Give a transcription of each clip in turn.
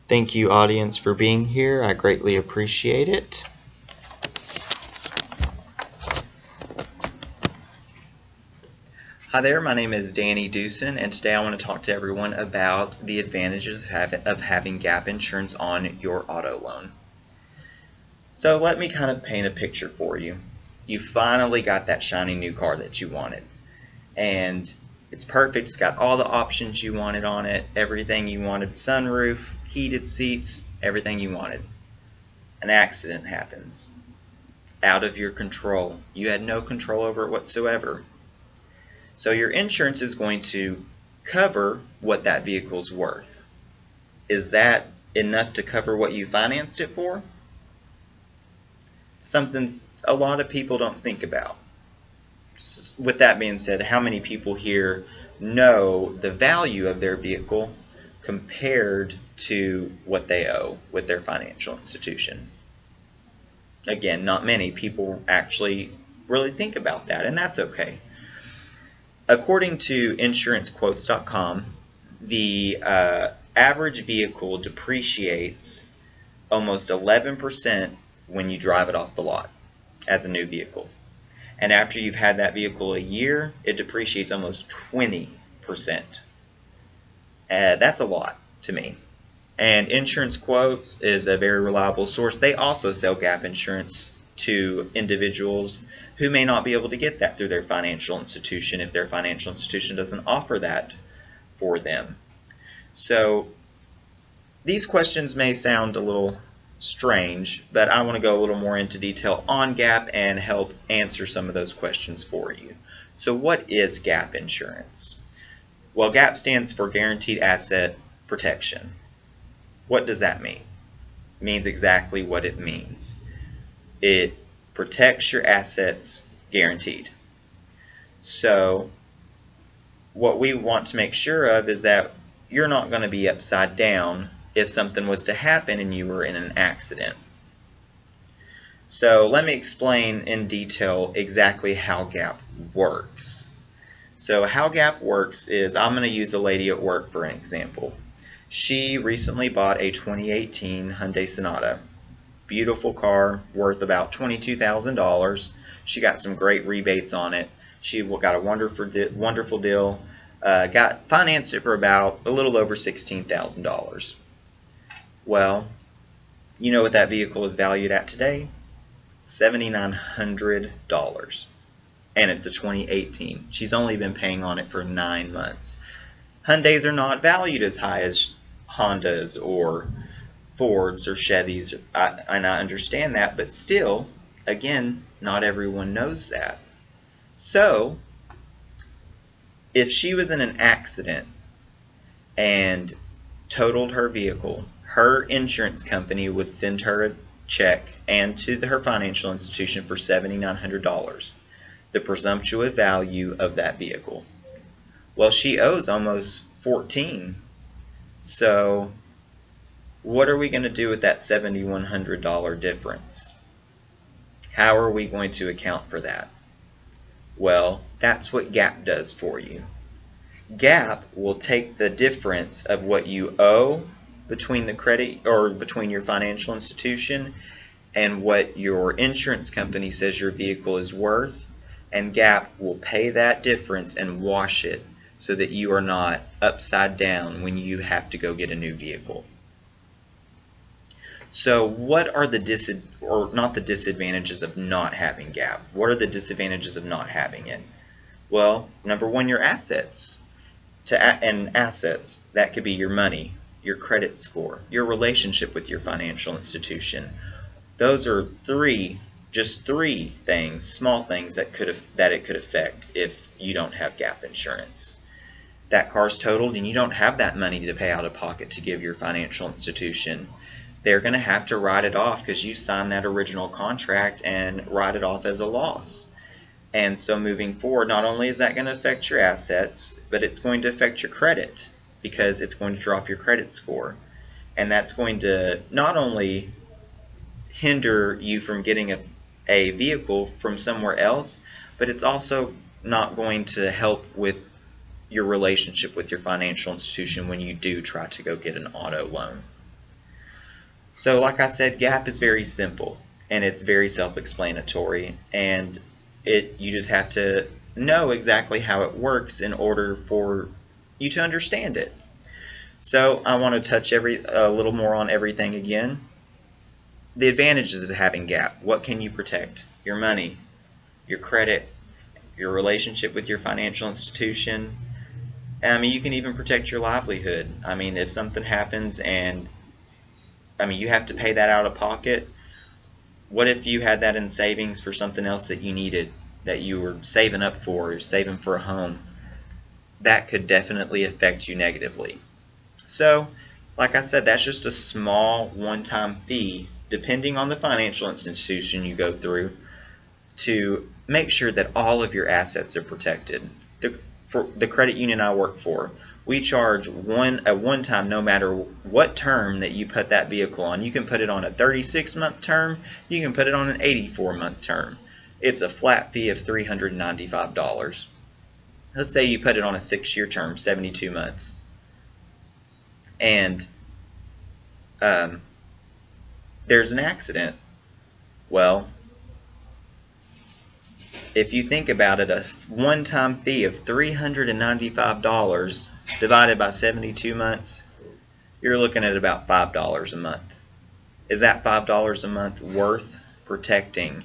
Thank you, audience, for being here. I greatly appreciate it. Hi there, my name is Danny Deuson, and today I want to talk to everyone about the advantages of having gap insurance on your auto loan. So let me kind of paint a picture for you. You finally got that shiny new car that you wanted, and it's perfect. It's got all the options you wanted on it, everything you wanted: sunroof, heated seats, everything you wanted. An accident happens. Out of your control. You had no control over it whatsoever. So your insurance is going to cover what that vehicle's worth. Is that enough to cover what you financed it for? Something a lot of people don't think about. With that being said, how many people here know the value of their vehicle compared to what they owe with their financial institution? Again, not many people actually really think about that, and that's okay. According to insurancequotes.com, the average vehicle depreciates almost 11% when you drive it off the lot as a new vehicle. And after you've had that vehicle a year, it depreciates almost 20%. That's a lot to me. And Insurance Quotes is a very reliable source. They also sell gap insurance to individuals who may not be able to get that through their financial institution if their financial institution doesn't offer that for them. So these questions may sound a little strange, but I want to go a little more into detail on gap and help answer some of those questions for you. So what is gap insurance? Well, gap stands for Guaranteed Asset Protection. What does that mean? It means exactly what it means. It protects your assets guaranteed. So what we want to make sure of is that you're not going to be upside down if something was to happen and you were in an accident. So let me explain in detail exactly how gap works. So how gap works is, I'm going to use a lady at work for an example. She recently bought a 2018 Hyundai Sonata. Beautiful car, worth about $22,000. She got some great rebates on it. She got a wonderful deal. Got financed it for about a little over $16,000. Well, you know what that vehicle is valued at today? $7,900. And it's a 2018. She's only been paying on it for 9 months. Hyundais are not valued as high as Hondas or Fords or Chevys, and I understand that, but still, again, not everyone knows that. So, if she was in an accident and totaled her vehicle, her insurance company would send her a check and to her financial institution for $7,900, the presumptive value of that vehicle. Well, she owes almost $14,000, so what are we going to do with that $7,100 difference? How are we going to account for that? Well, that's what gap does for you. Gap will take the difference of what you owe between the credit or between your financial institution and what your insurance company says your vehicle is worth, and gap will pay that difference and wash it so that you are not upside down when you have to go get a new vehicle. So what are the disadvantages of not having gap? What are the disadvantages of not having it? Well, number one, your assets. And assets, that could be your money, your credit score, your relationship with your financial institution. Those are just three things, small things that it could affect if you don't have gap insurance. That car's totaled and you don't have that money to pay out of pocket to give your financial institution. They're going to have to write it off because you signed that original contract and write it off as a loss. And so moving forward, not only is that going to affect your assets, but it's going to affect your credit because it's going to drop your credit score. And that's going to not only hinder you from getting a vehicle from somewhere else, but it's also not going to help with your relationship with your financial institution when you do try to go get an auto loan. So like I said, GAAP is very simple and it's very self-explanatory, and you just have to know exactly how it works in order for you to understand it. So I want to touch a little more on everything again. The advantages of having GAAP. What can you protect? Your money, your credit, your relationship with your financial institution. I mean, you can even protect your livelihood. I mean, if something happens and you have to pay that out of pocket, what if you had that in savings for something else that you needed, that you were saving up for, saving for a home? That could definitely affect you negatively. So, like I said, that's just a small one-time fee, depending on the financial institution you go through, to make sure that all of your assets are protected. For the credit union I work for, we charge a one-time, no matter what term that you put that vehicle on. You can put it on a 36-month term, you can put it on an 84-month term. It's a flat fee of $395. Let's say you put it on a 6-year term, 72 months. And there's an accident. Well, if you think about it, a one-time fee of $395 divided by 72 months, you're looking at about $5 a month. Is that $5 a month worth protecting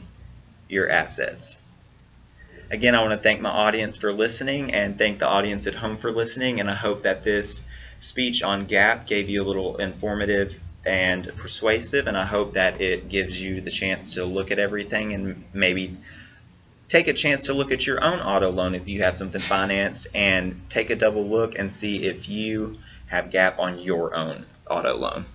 your assets? Again, I want to thank my audience for listening, and thank the audience at home for listening, and I hope that this speech on GAAP gave you a little informative and persuasive, and I hope that it gives you the chance to look at everything and maybe take a chance to look at your own auto loan if you have something financed, and take a double look and see if you have GAAP on your own auto loan.